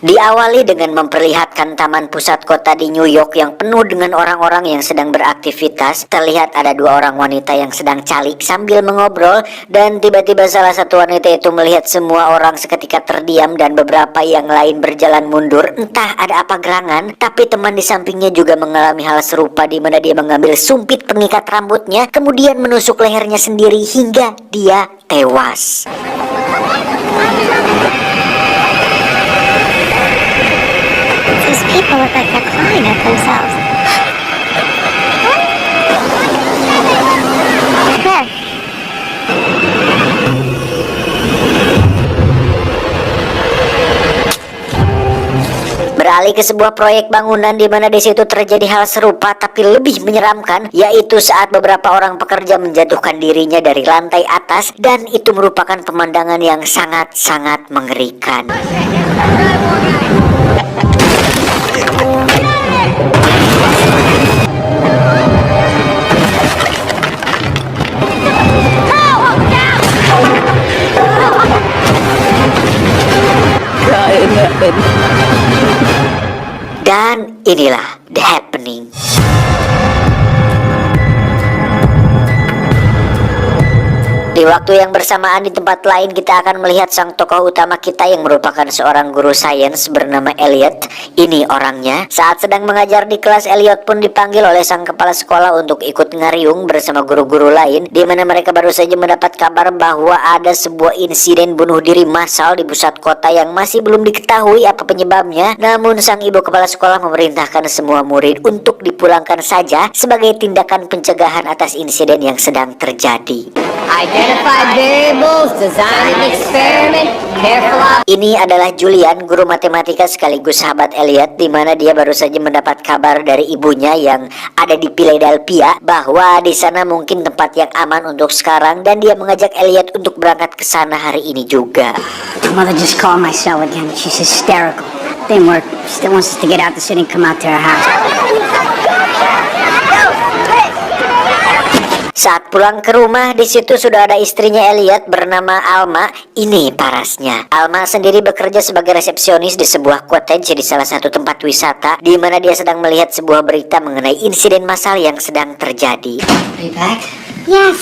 Diawali dengan memperlihatkan taman pusat kota di New York yang penuh dengan orang-orang yang sedang beraktivitas. Terlihat ada dua orang wanita yang sedang calik sambil mengobrol, dan tiba-tiba salah satu wanita itu melihat semua orang seketika terdiam dan beberapa yang lain berjalan mundur. Entah ada apa gerangan, tapi teman di sampingnya juga mengalami hal serupa, di mana dia mengambil sumpit pengikat rambutnya kemudian menusuk lehernya sendiri hingga dia tewas. These people look like they're crying at themselves. Where? Beralih ke sebuah proyek bangunan di mana di situ terjadi hal serupa tapi lebih menyeramkan, yaitu saat beberapa orang pekerja menjatuhkan dirinya dari lantai atas, dan itu merupakan pemandangan yang sangat-sangat mengerikan. Dan inilah The Happening. Di waktu yang bersamaan di tempat lain kita akan melihat sang tokoh utama kita yang merupakan seorang guru sains bernama Elliot. Ini orangnya. Saat sedang mengajar di kelas, Elliot pun dipanggil oleh sang kepala sekolah untuk ikut ngariung bersama guru-guru lain, di mana mereka baru saja mendapat kabar bahwa ada sebuah insiden bunuh diri massal di pusat kota yang masih belum diketahui apa penyebabnya. Namun sang ibu kepala sekolah memerintahkan semua murid untuk dipulangkan saja sebagai tindakan pencegahan atas insiden yang sedang terjadi. Identify variables, design an experiment, careful. Ini adalah Julian, guru matematika sekaligus sahabat Elliot, di mana dia baru saja mendapat kabar dari ibunya yang ada di Philadelphia bahwa di sana mungkin tempat yang aman untuk sekarang, dan dia mengajak Elliot untuk berangkat ke sana hari ini juga. My mother just called my cell again. She's hysterical. Didn't work. Still wants us to get out the city and come out to her house. Saat pulang ke rumah, di situ sudah ada istrinya Elliot bernama Alma. Ini parasnya. Alma sendiri bekerja sebagai resepsionis di sebuah cottage di salah satu tempat wisata, di mana dia sedang melihat sebuah berita mengenai insiden massal yang sedang terjadi. Are you back? Yes.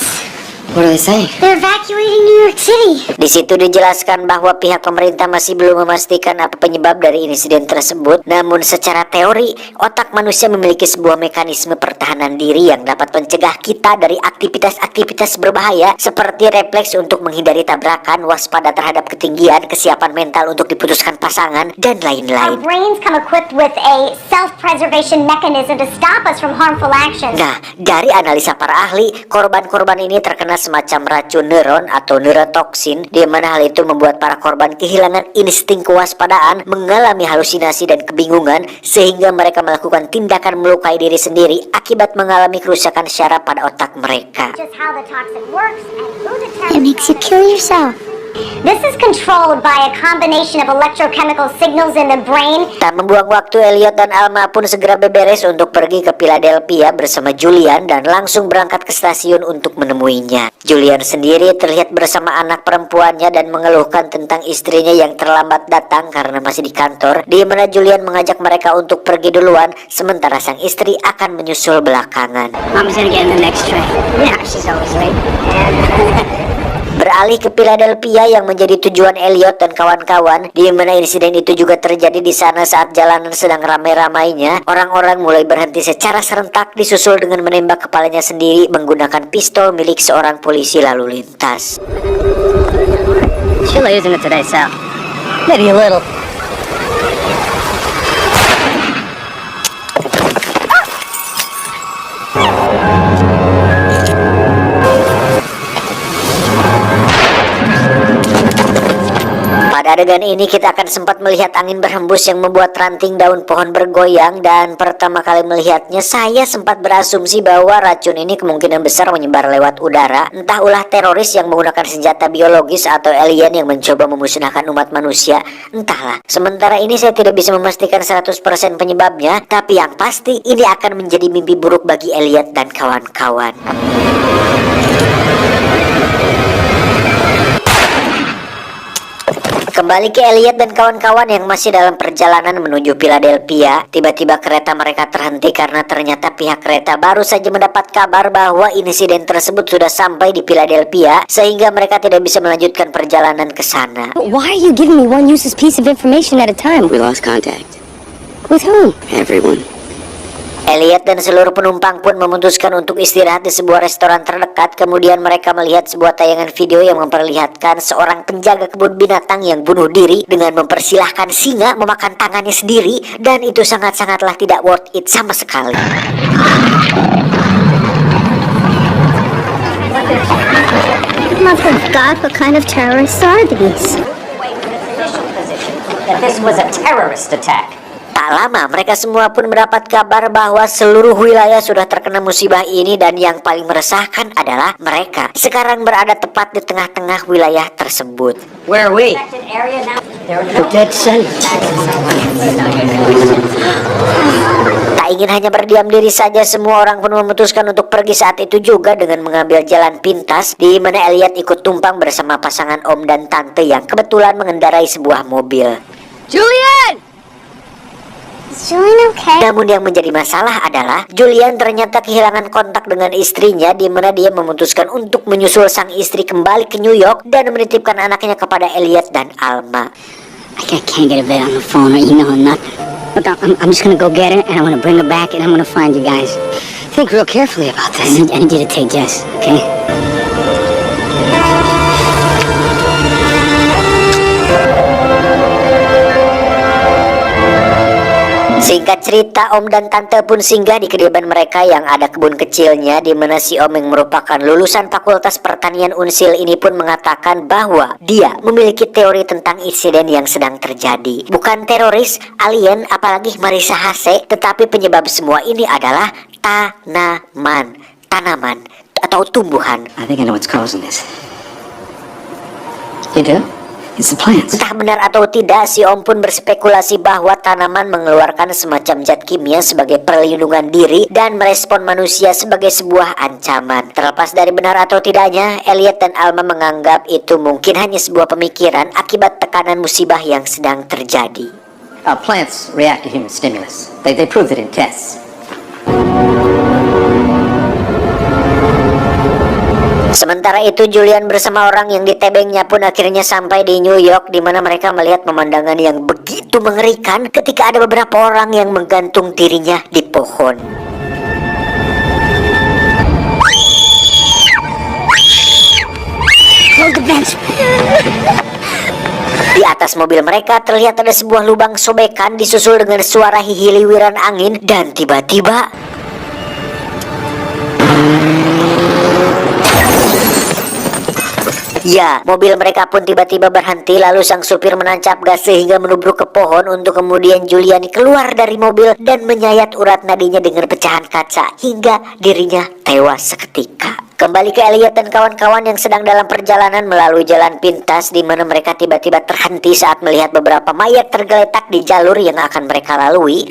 What do they say? They're evacuating New York City. Di situ dijelaskan bahwa pihak pemerintah masih belum memastikan apa penyebab dari insiden tersebut. Namun secara teori, otak manusia memiliki sebuah mekanisme pertahanan diri yang dapat mencegah kita dari aktivitas-aktivitas berbahaya, seperti refleks untuk menghindari tabrakan, waspada terhadap ketinggian, kesiapan mental untuk diputuskan pasangan, dan Our lain-lain. brains come equipped with a self-preservation mechanism to stop us from harmful actions. Nah, dari analisa para ahli, korban-korban ini terkena semacam racun neuron atau neurotoksin, di mana hal itu membuat para korban kehilangan insting kewaspadaan, mengalami halusinasi dan kebingungan, sehingga mereka melakukan tindakan melukai diri sendiri akibat mengalami kerusakan syaraf pada otak mereka. Just how the toxin works and who It determines. makes you kill yourself. This is controlled by a combination of electrochemical signals in the brain. Tak membuang waktu, Elliot dan Alma pun segera beberes untuk pergi ke Philadelphia bersama Julian dan langsung berangkat ke stasiun untuk menemuinya. Julian sendiri terlihat bersama anak perempuannya dan mengeluhkan tentang istrinya yang terlambat datang karena masih di kantor, di mana Julian mengajak mereka untuk pergi duluan, sementara sang istri akan menyusul belakangan. Mom's gonna get in the next train. Yeah, she's always late. Beralih ke Philadelphia yang menjadi tujuan Elliot dan kawan-kawan, di mana insiden itu juga terjadi di sana saat jalanan sedang ramai-ramainya. Orang-orang mulai berhenti secara serentak, disusul dengan menembak kepalanya sendiri menggunakan pistol milik seorang polisi lalu lintas. Chilly, isn't it today, Sal? Maybe a little. Pada adegan ini kita akan sempat melihat angin berhembus yang membuat ranting daun pohon bergoyang, dan pertama kali melihatnya saya sempat berasumsi bahwa racun ini kemungkinan besar menyebar lewat udara, entah ulah teroris yang menggunakan senjata biologis atau alien yang mencoba memusnahkan umat manusia, entahlah. Sementara ini saya tidak bisa memastikan 100% penyebabnya, tapi yang pasti ini akan menjadi mimpi buruk bagi Elliot dan kawan-kawan. Kembali ke Elliot dan kawan-kawan yang masih dalam perjalanan menuju Philadelphia. Tiba-tiba kereta mereka terhenti karena ternyata pihak kereta baru saja mendapat kabar bahwa insiden tersebut sudah sampai di Philadelphia, sehingga mereka tidak bisa melanjutkan perjalanan ke sana. Why are you giving me one useless piece of information at a time? We lost contact. With whom? Everyone. Elliot dan seluruh penumpang pun memutuskan untuk istirahat di sebuah restoran terdekat. Kemudian mereka melihat sebuah tayangan video yang memperlihatkan seorang penjaga kebun binatang yang bunuh diri dengan mempersilahkan singa memakan tangannya sendiri, dan itu sangat-sangatlah tidak worth it sama sekali. Mother of God, what kind of terrorists are these? That this was a terrorist attack. Tak lama mereka semua pun mendapat kabar bahwa seluruh wilayah sudah terkena musibah ini, dan yang paling meresahkan adalah mereka sekarang berada tepat di tengah-tengah wilayah tersebut. Where are we? The dead center. Tak ingin hanya berdiam diri saja, semua orang pun memutuskan untuk pergi saat itu juga dengan mengambil jalan pintas, di mana Elliot ikut tumpang bersama pasangan om dan tante yang kebetulan mengendarai sebuah mobil. Julian! Is Julian okay? Namun yang menjadi masalah adalah Julian ternyata kehilangan kontak dengan istrinya, di mana dia memutuskan untuk menyusul sang istri kembali ke New York dan menitipkan anaknya kepada Elliot dan Alma. I can't get a bit on the phone or email or nothing. Look, I'm just gonna go get her, and I'm gonna bring her back, and I'm gonna find you guys. Think real carefully about I this. need you to take Jess, okay? Singkat cerita, om dan tante pun singgah di kediaman mereka yang ada kebun kecilnya, di mana si om yang merupakan lulusan Fakultas Pertanian Unsil ini pun mengatakan bahwa dia memiliki teori tentang insiden yang sedang terjadi. Bukan teroris, alien, apalagi Marissa Hase, tetapi penyebab semua ini adalah tanaman atau tumbuhan. I think I know what's causing this. You do? It's the plants. Entah benar atau tidak, si om pun berspekulasi bahwa tanaman mengeluarkan semacam zat kimia sebagai perlindungan diri dan merespon manusia sebagai sebuah ancaman. Terlepas dari benar atau tidaknya, Elliot dan Alma menganggap itu mungkin hanya sebuah pemikiran akibat tekanan musibah yang sedang terjadi. Plants react to human stimulus. They proved it in tests. Sementara itu, Julian bersama orang yang ditebengnya pun akhirnya sampai di New York, di mana mereka melihat pemandangan yang begitu mengerikan ketika ada beberapa orang yang menggantung dirinya di pohon. Di atas mobil mereka terlihat ada sebuah lubang sobekan disusul dengan suara hihiliwiran angin, dan tiba-tiba ya, mobil mereka pun tiba-tiba berhenti, lalu sang supir menancap gas sehingga menubruk ke pohon untuk kemudian Julian keluar dari mobil dan menyayat urat nadinya dengan pecahan kaca hingga dirinya tewas seketika. Kembali ke Elliot dan kawan-kawan yang sedang dalam perjalanan melalui jalan pintas, di mana mereka tiba-tiba terhenti saat melihat beberapa mayat tergeletak di jalur yang akan mereka lalui.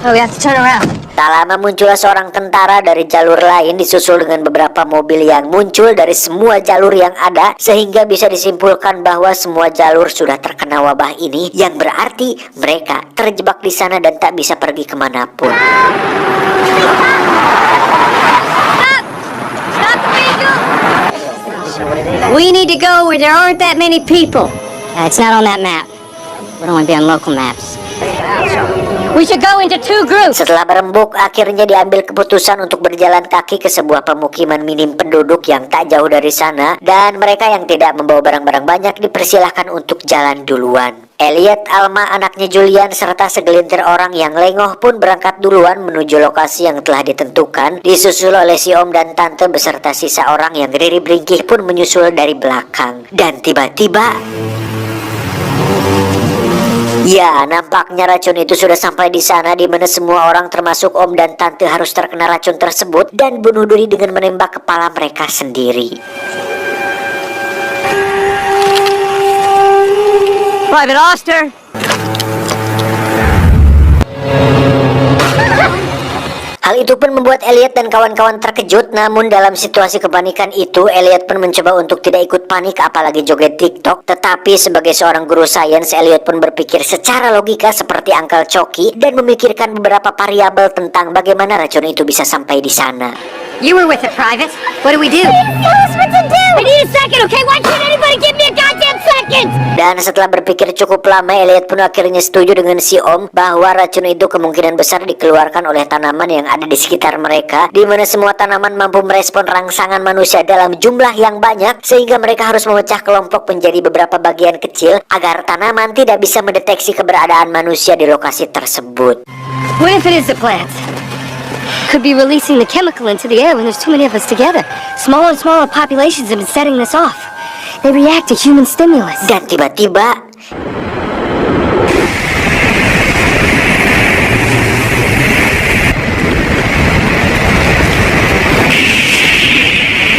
Oh, we have to turn around. Tak lama muncullah seorang tentara dari jalur lain disusul dengan beberapa mobil yang muncul dari semua jalur yang ada, sehingga bisa disimpulkan bahwa semua jalur sudah terkena wabah ini, yang berarti mereka terjebak di sana dan tak bisa pergi kemanapun. We need to go where there aren't that many people. It's not on that map. Would only be on local maps. We should go into 2 groups. Setelah berembuk, akhirnya diambil keputusan untuk berjalan kaki ke sebuah pemukiman minim penduduk yang tak jauh dari sana, dan mereka yang tidak membawa barang-barang banyak dipersilahkan untuk jalan duluan. Elliot, Alma, anaknya Julian, serta segelintir orang yang lengoh pun berangkat duluan menuju lokasi yang telah ditentukan, disusul oleh si om dan tante beserta sisa orang yang riri beringkih pun menyusul dari belakang. Dan tiba-tiba, ya, nampaknya racun itu sudah sampai di sana, di mana semua orang termasuk om dan tante harus terkena racun tersebut dan bunuh diri dengan menembak kepala mereka sendiri. Private Oster. Hal itu pun membuat Elliot dan kawan-kawan terkejut. Namun dalam situasi kepanikan itu, Elliot pun mencoba untuk tidak ikut panik apalagi joget TikTok. Tetapi sebagai seorang guru sains, Elliot pun berpikir secara logika seperti Uncle Chucky dan memikirkan beberapa variabel tentang bagaimana racun itu bisa sampai di sana. You were with it, Private. What do we do? Tell us what to do! I need a second, okay? Why can't anybody give me a goddamn second? Dan setelah berpikir cukup lama, Elliot pun akhirnya setuju dengan si Om bahwa racun itu kemungkinan besar dikeluarkan oleh tanaman yang ada di sekitar mereka, di mana semua tanaman mampu merespon rangsangan manusia dalam jumlah yang banyak, sehingga mereka harus memecah kelompok menjadi beberapa bagian kecil agar tanaman tidak bisa mendeteksi keberadaan manusia di lokasi tersebut. What if it is the plants? Could be releasing the chemical into the air when there's too many of us together. Smaller and smaller populations have been setting this off. They react to human stimulus. Dan tiba-tiba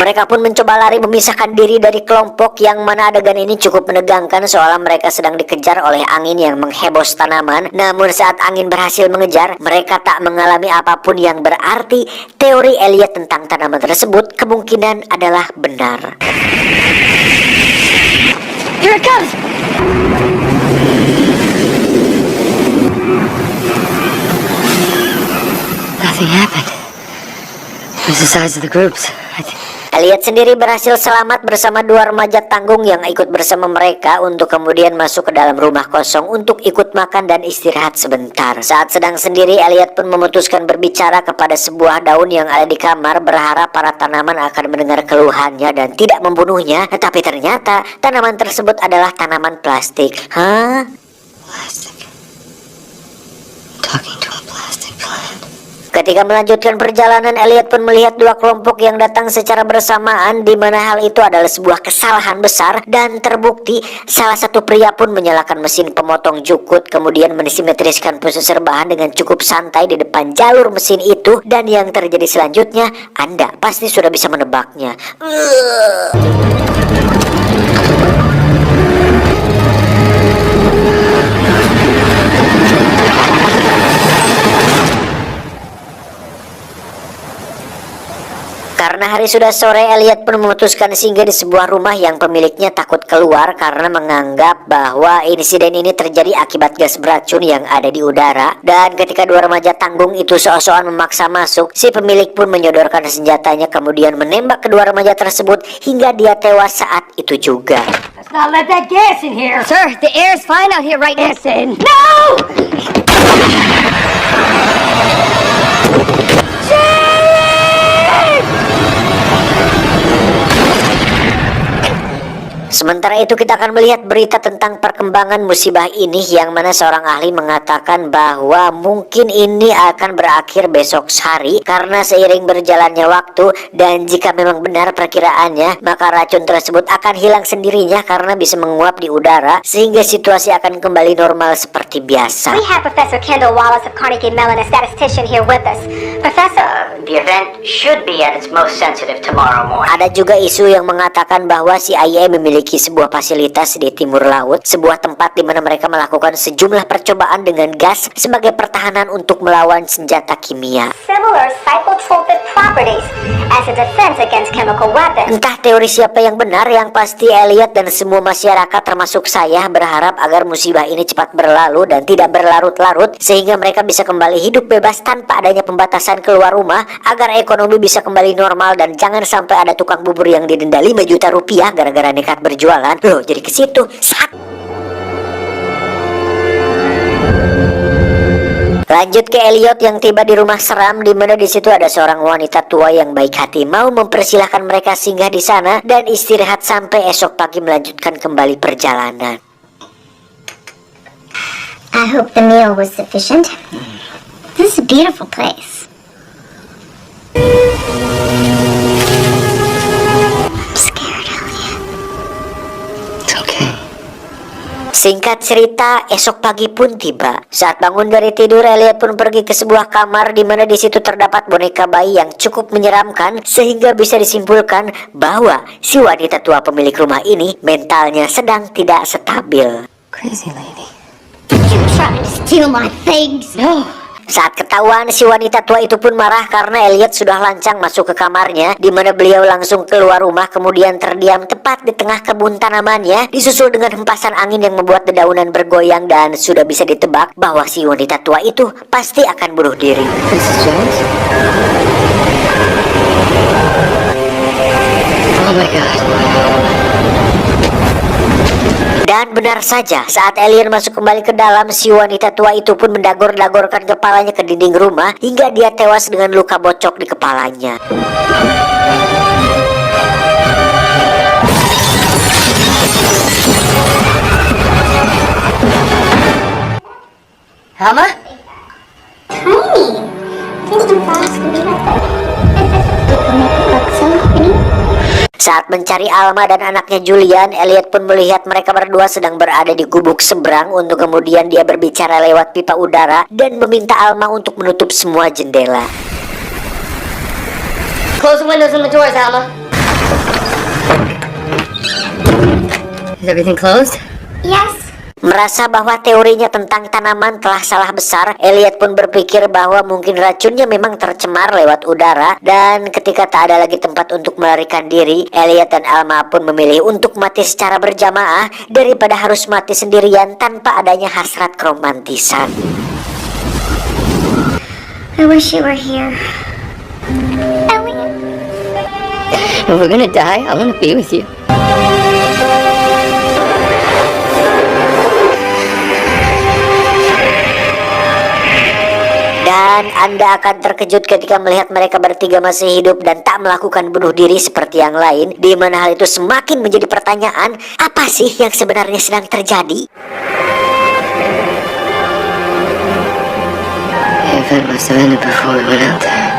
mereka pun mencoba lari memisahkan diri dari kelompok, yang mana adegan ini cukup menegangkan seolah mereka sedang dikejar oleh angin yang menghebos tanaman. Namun saat angin berhasil mengejar, mereka tak mengalami apapun, yang berarti teori Elliot tentang tanaman tersebut kemungkinan adalah benar. Here it comes! Nothing happened. It was the size of the groups, I think. Elliot sendiri berhasil selamat bersama dua remaja tanggung yang ikut bersama mereka untuk kemudian masuk ke dalam rumah kosong untuk ikut makan dan istirahat sebentar. Saat sedang sendiri, Elliot pun memutuskan berbicara kepada sebuah daun yang ada di kamar, berharap para tanaman akan mendengar keluhannya dan tidak membunuhnya. Tetapi ternyata tanaman tersebut adalah tanaman plastik. Hah? Plastic. Talking to a plastic plant. Ketika melanjutkan perjalanan, Elliot pun melihat dua kelompok yang datang secara bersamaan, di mana hal itu adalah sebuah kesalahan besar dan terbukti. Salah satu pria pun menyalakan mesin pemotong jukut, kemudian mensimetriskan pusar bahan dengan cukup santai di depan jalur mesin itu, dan yang terjadi selanjutnya Anda pasti sudah bisa menebaknya. Karena hari sudah sore, Elliot pun memutuskan singgah di sebuah rumah yang pemiliknya takut keluar karena menganggap bahwa insiden ini terjadi akibat gas beracun yang ada di udara. Dan ketika dua remaja tanggung itu sok-sokan memaksa masuk, si pemilik pun menyodorkan senjatanya kemudian menembak kedua remaja tersebut hingga dia tewas saat itu juga. Let's not let that gas in here. Sir, the air's fine out here right now. Listen. No! Sementara itu kita akan melihat berita tentang perkembangan musibah ini, yang mana seorang ahli mengatakan bahwa mungkin ini akan berakhir besok hari karena seiring berjalannya waktu, dan jika memang benar perkiraannya, maka racun tersebut akan hilang sendirinya karena bisa menguap di udara sehingga situasi akan kembali normal seperti biasa. We have Professor Kendall Wallace of Carnegie Mellon, a statistician, here with us. Professor, The event should be at its most sensitive tomorrow morning. Ada juga isu yang mengatakan bahwa CIA memiliki sebuah fasilitas di timur laut, sebuah tempat di mana mereka melakukan sejumlah percobaan dengan gas sebagai pertahanan untuk melawan senjata kimia. similar psychotropic properties as a defense against chemical weapons. Entah teori siapa yang benar, yang pasti Elliot dan semua masyarakat termasuk saya berharap agar musibah ini cepat berlalu dan tidak berlarut-larut, sehingga mereka bisa kembali hidup bebas tanpa adanya pembatasan keluar rumah, agar ekonomi bisa kembali normal dan jangan sampai ada tukang bubur yang didenda 5 juta rupiah gara-gara nekat berjualan. Loh, jadi ke situ. Lanjut ke Elliot yang tiba di rumah seram, di mana di situ ada seorang wanita tua yang baik hati mau mempersilahkan mereka singgah di sana dan istirahat sampai esok pagi melanjutkan kembali perjalanan. I hope the meal was sufficient. This is a beautiful place. I'm scared, Elliot. It's okay. Singkat cerita, esok pagi pun tiba. Saat bangun dari tidur, Elliot pun pergi ke sebuah kamar di mana di situ terdapat boneka bayi yang cukup menyeramkan, sehingga bisa disimpulkan bahwa si wanita tua pemilik rumah ini mentalnya sedang tidak stabil. Crazy lady. You tried to steal my things. No. Saat ketahuan, si wanita tua itu pun marah karena Elliot sudah lancang masuk ke kamarnya, di mana beliau langsung keluar rumah kemudian terdiam tepat di tengah kebun tanamannya, disusul dengan hempasan angin yang membuat dedaunan bergoyang, dan sudah bisa ditebak bahwa si wanita tua itu pasti akan bunuh diri. Mrs. Jones? Oh my God. Dan benar saja, saat alien masuk kembali ke dalam, si wanita tua itu pun mendagor-dagorkan kepalanya ke dinding rumah hingga dia tewas dengan luka bocok di kepalanya. Alma? Saat mencari Alma dan anaknya Julian, Elliot pun melihat mereka berdua sedang berada di gubuk seberang untuk kemudian dia berbicara lewat pipa udara dan meminta Alma untuk menutup semua jendela. Close the windows and the doors, Alma. Is everything closed? Yes. Merasa bahwa teorinya tentang tanaman telah salah besar, Elliot pun berpikir bahwa mungkin racunnya memang tercemar lewat udara, dan ketika tak ada lagi tempat untuk melarikan diri, Elliot dan Alma pun memilih untuk mati secara berjamaah daripada harus mati sendirian tanpa adanya hasrat keromantisan. I wish you were here. Elliot. If we're gonna die, I wanna be with you. Dan Anda akan terkejut ketika melihat mereka bertiga masih hidup dan tak melakukan bunuh diri seperti yang lain, di mana hal itu semakin menjadi pertanyaan, apa sih yang sebenarnya sedang terjadi? Event must have ended before we went out there.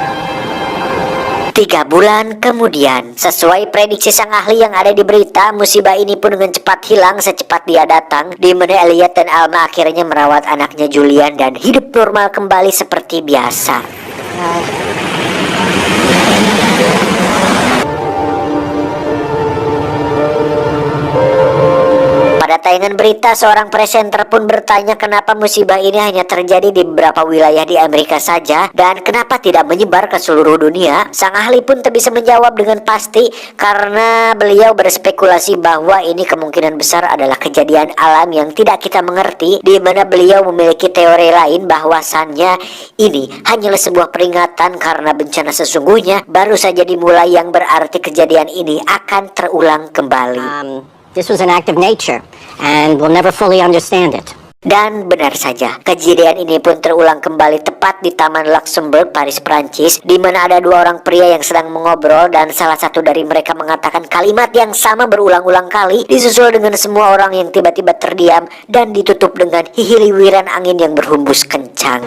3 bulan kemudian, sesuai prediksi sang ahli yang ada di berita, musibah ini pun dengan cepat hilang secepat dia datang, di mana Elliot dan Alma akhirnya merawat anaknya Julian dan hidup normal kembali seperti biasa. Pada tayangan berita, seorang presenter pun bertanya kenapa musibah ini hanya terjadi di beberapa wilayah di Amerika saja dan kenapa tidak menyebar ke seluruh dunia. Sang ahli pun tak bisa menjawab dengan pasti karena beliau berspekulasi bahwa ini kemungkinan besar adalah kejadian alam yang tidak kita mengerti, di mana beliau memiliki teori lain bahwasannya ini hanyalah sebuah peringatan karena bencana sesungguhnya baru saja dimulai yang berarti kejadian ini akan terulang kembali. This was an act of nature, and we'll never fully understand it. Dan benar saja, kejadian ini pun terulang kembali tepat di Taman Luxembourg, Paris, Prancis, di mana ada 2 orang pria yang sedang mengobrol dan salah satu dari mereka mengatakan kalimat yang sama berulang-ulang kali, disusul dengan semua orang yang tiba-tiba terdiam dan ditutup dengan hihiliwiran angin yang berhembus kencang.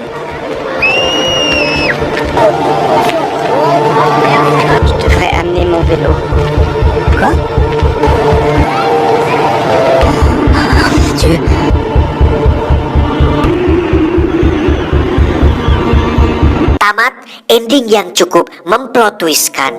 Je devrais amener mon vélo. Quoi? Dieu. Tamat, ending yang cukup memplot twistkan.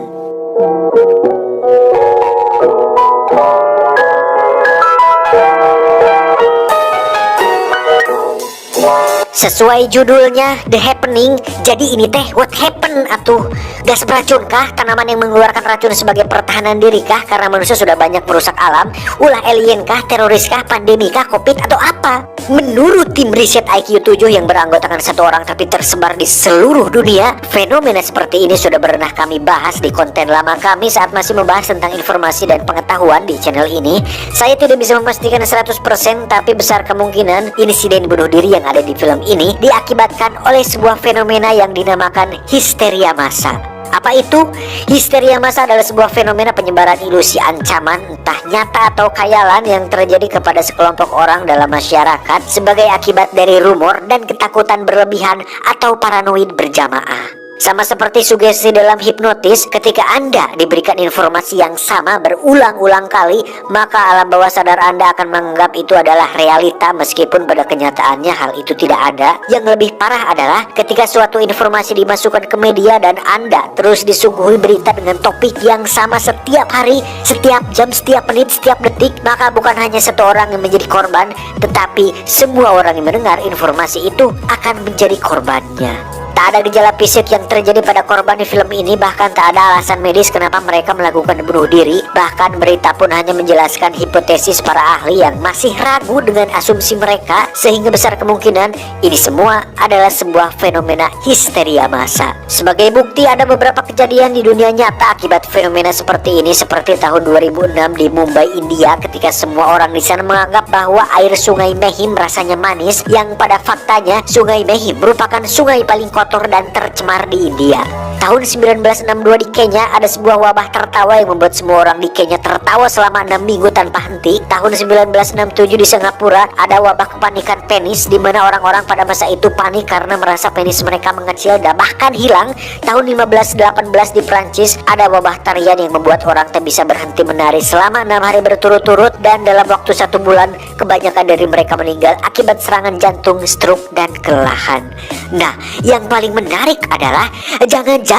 Sesuai judulnya, The Happening, jadi ini teh what happen atuh? Gas beracun kah? Tanaman yang mengeluarkan racun sebagai pertahanan diri kah? Karena manusia sudah banyak merusak alam? Ulah alien kah? Teroris kah? Pandemi kah? Covid atau apa? Menurut tim riset IQ 7 yang beranggotakan 1 orang tapi tersebar di seluruh dunia, fenomena seperti ini sudah pernah kami bahas di konten lama kami saat masih membahas tentang informasi dan pengetahuan di channel ini. Saya tidak bisa memastikan 100%, tapi besar kemungkinan insiden bunuh diri yang ada di film ini diakibatkan oleh sebuah fenomena yang dinamakan histeria massa. Apa itu? Histeria massa adalah sebuah fenomena penyebaran ilusi ancaman, entah nyata atau khayalan, yang terjadi kepada sekelompok orang dalam masyarakat sebagai akibat dari rumor dan ketakutan berlebihan atau paranoid berjamaah. Sama seperti sugesti dalam hipnotis, ketika Anda diberikan informasi yang sama berulang-ulang kali, maka alam bawah sadar Anda akan menganggap itu adalah realita meskipun pada kenyataannya hal itu tidak ada. Yang lebih parah adalah ketika suatu informasi dimasukkan ke media dan Anda terus disuguhi berita dengan topik yang sama setiap hari, setiap jam, setiap menit, setiap detik, maka bukan hanya satu orang yang menjadi korban, tetapi semua orang yang mendengar informasi itu akan menjadi korbannya. Tak ada gejala fisik yang terjadi pada korban di film ini, bahkan tak ada alasan medis kenapa mereka melakukan bunuh diri. Bahkan berita pun hanya menjelaskan hipotesis para ahli yang masih ragu dengan asumsi mereka, sehingga besar kemungkinan ini semua adalah sebuah fenomena histeria massa. Sebagai bukti ada beberapa kejadian di dunia nyata akibat fenomena seperti ini, seperti tahun 2006 di Mumbai, India, ketika semua orang di sana menganggap bahwa air sungai Mehim rasanya manis, yang pada faktanya sungai Mehim merupakan sungai paling kotor dan tercemar di India. Tahun 1962 di Kenya ada sebuah wabah tertawa yang membuat semua orang di Kenya tertawa selama 6 minggu tanpa henti. Tahun 1967 di Singapura ada wabah kepanikan penis, di mana orang-orang pada masa itu panik karena merasa penis mereka mengecil dan bahkan hilang. Tahun 1518 di Prancis ada wabah tarian yang membuat orang tak bisa berhenti menari selama 6 hari berturut-turut, dan dalam waktu 1 bulan kebanyakan dari mereka meninggal akibat serangan jantung, stroke, dan kelelahan. Nah, yang paling menarik adalah jangan-jangan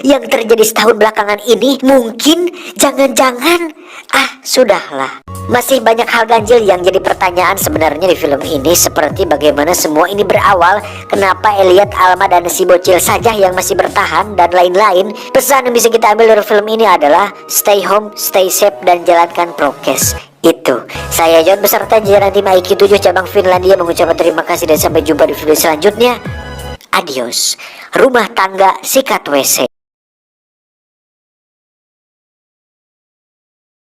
yang terjadi setahun belakangan ini mungkin jangan-jangan sudahlah. Masih banyak hal ganjil yang jadi pertanyaan sebenarnya di film ini, seperti bagaimana semua ini berawal, kenapa Elliot, Alma, dan si bocil saja yang masih bertahan, dan lain-lain. Pesan yang bisa kita ambil dari film ini adalah stay home, stay safe, dan jalankan prokes. Itu saya John beserta jajaran tim IQ7 cabang Finlandia mengucapkan terima kasih dan sampai jumpa di video selanjutnya. Adios. Rumah tangga sikat WC.